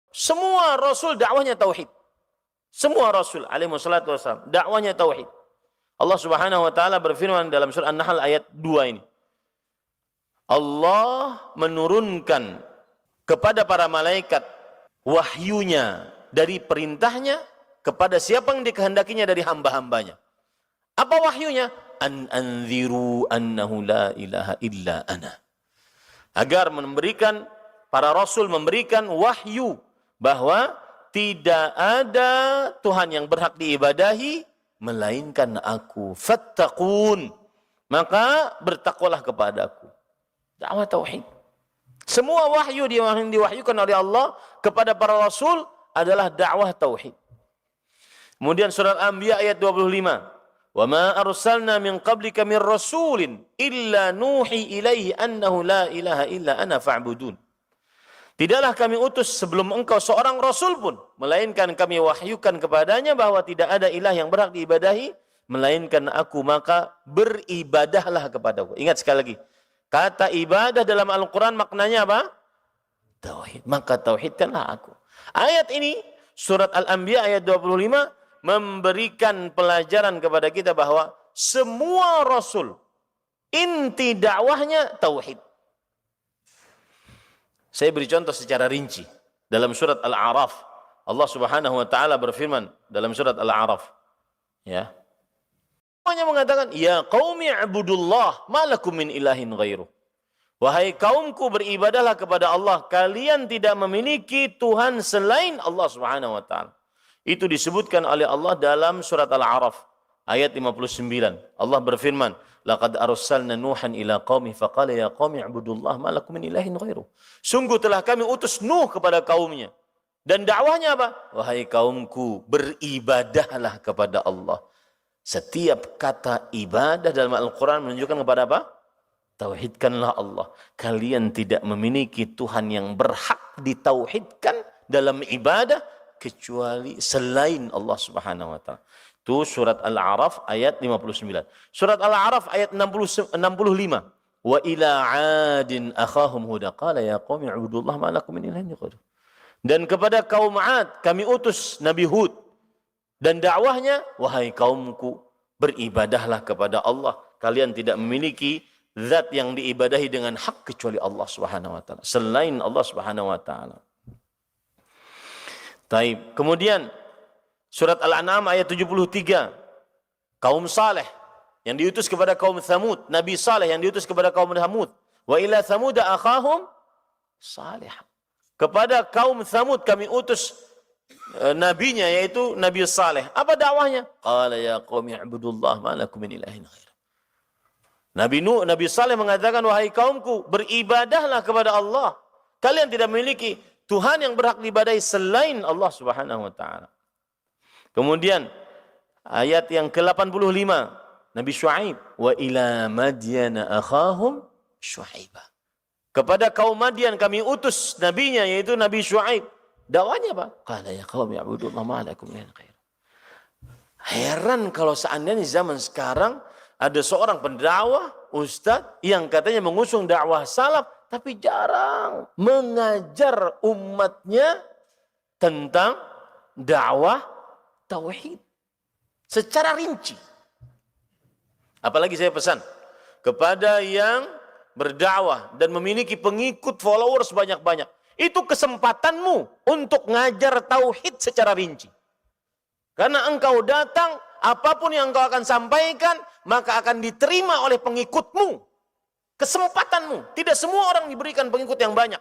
Semua Rasul dakwahnya tauhid. Semua Rasul alaihi wassalatu wassalam dakwahnya tauhid. Allah Subhanahu wa taala berfirman dalam surah An-Nahl ayat 2 ini. Allah menurunkan kepada para malaikat wahyunya dari perintahnya kepada siapa yang dikehendakinya dari hamba-hambanya. Apa wahyunya? An anziru annahu la ilaha illa ana. Agar memberikan, para rasul memberikan wahyu bahwa tidak ada Tuhan yang berhak diibadahi melainkan aku. Fattaqun. Maka bertakwalah kepadaku. Dakwah tauhid. Semua wahyu yang diwahyukan oleh Allah kepada para rasul adalah dakwah tauhid. Kemudian surat Anbiya ayat 25. Wa ma arsalna min qablika min rasulin illa nuhi ilaihi annahu la ilaha illa ana fa'budun. Tidaklah kami utus sebelum engkau seorang rasul pun, melainkan kami wahyukan kepadanya bahwa tidak ada ilah yang berhak diibadahi melainkan aku, maka beribadahlah kepadaku. Ingat sekali lagi, kata ibadah dalam Al-Quran maknanya apa? Tauhid. Maka tauhidkanlah aku. Ayat ini, surat Al-Anbiya ayat 25, memberikan pelajaran kepada kita bahwa semua Rasul, inti dakwahnya tauhid. Saya beri contoh secara rinci. Dalam surat Al-A'raf, Allah Subhanahu wa taala berfirman dalam surat Al-A'raf, ya. Semuanya mengatakan, ya qaumi ibudullah ma lakum min ilahin ghairuh. Wahai kaumku, beribadahlah kepada Allah, kalian tidak memiliki Tuhan selain Allah Subhanahu wa taala. Itu disebutkan oleh Allah dalam surat Al-A'raf ayat 59. Allah berfirman, laqad arsalna nuhan ila qaumi faqala ya qaumi ibudullah ma lakum min ilahin ghairuh. Sungguh telah kami utus Nuh kepada kaumnya. Dan dakwahnya apa? Wahai kaumku, beribadahlah kepada Allah. Setiap kata ibadah dalam Al-Quran menunjukkan kepada apa? Tauhidkanlah Allah. Kalian tidak memiliki Tuhan yang berhak ditauhidkan dalam ibadah kecuali selain Allah Subhanahu wa taala. Itu surat Al-A'raf ayat 59. Surat Al-A'raf ayat 65. Wa ila 'adin akhahum huda qala ya qaumi ibudullah ma lakum min ilahin ghairuh. Dan kepada kaum 'Ad kami utus Nabi Hud. Dan dakwahnya, wahai kaumku, beribadahlah kepada Allah. Kalian tidak memiliki zat yang diibadahi dengan hak kecuali Allah Subhanahu wa taala. Selain Allah Subhanahu wa taala. Taib. Kemudian surat Al-An'am ayat 73. Kaum Saleh yang diutus kepada kaum Thamud, Nabi Saleh yang diutus kepada kaum Thamud. Wa ila Thamud akhahum Salih. Kepada kaum Thamud kami utus nabinya, yaitu Nabi Saleh. Apa dakwahnya? Qala ya qaumi ibudullah ma lakum min ilahin ghairah. Nabi Saleh mengatakan, wahai kaumku, beribadahlah kepada Allah. Kalian tidak memiliki Tuhan yang berhak diibadahi selain Allah Subhanahu wa taala. Kemudian ayat yang ke-85, Nabi Syuaib, wa ila madyana akhahum Syuaibah. Kepada kaum Madian kami utus nabinya, yaitu Nabi Syuaib. Dakwanya apa? Qala ya qaumi ibudullah ma lakum min ilahin ghairah. Heran kalau seandainya zaman sekarang ada seorang pendakwah, ustaz yang katanya mengusung dakwah salaf, tapi jarang mengajar umatnya tentang dakwah tauhid secara rinci. Apalagi saya pesan kepada yang berdakwah dan memiliki pengikut followers banyak-banyak. Itu kesempatanmu untuk ngajar tauhid secara rinci. Karena engkau datang, apapun yang engkau akan sampaikan, maka akan diterima oleh pengikutmu. Kesempatanmu. Tidak semua orang diberikan pengikut yang banyak.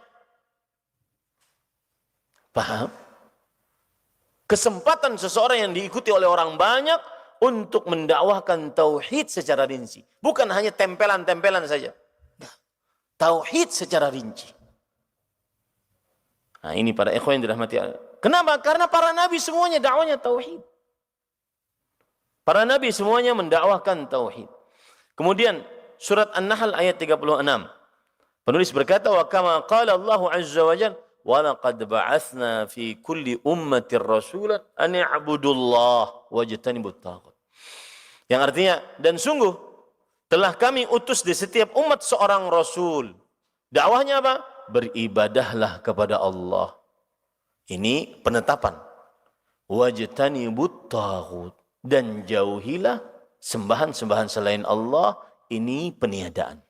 Paham? Kesempatan seseorang yang diikuti oleh orang banyak untuk mendakwahkan tauhid secara rinci. Bukan hanya tempelan-tempelan saja. Tauhid secara rinci. Nah, ini para ikhwan yang dirahmati Allah. Kenapa? Karena para nabi semuanya dakwanya tauhid. Para nabi semuanya mendakwahkan tauhid. Kemudian surat An-Nahl ayat 36. Penulis berkata, wa kama qala Allah azza wa jalla, wa laqad ba'atsna fi kulli ummatir rasulan an i'budullah wajtanibut taghut. Yang artinya, dan sungguh telah kami utus di setiap umat seorang rasul. Dakwahnya apa? Beribadahlah kepada Allah. Ini penetapan. Wajtanibut taghut, dan jauhilah sembahan-sembahan selain Allah, ini peniadaan.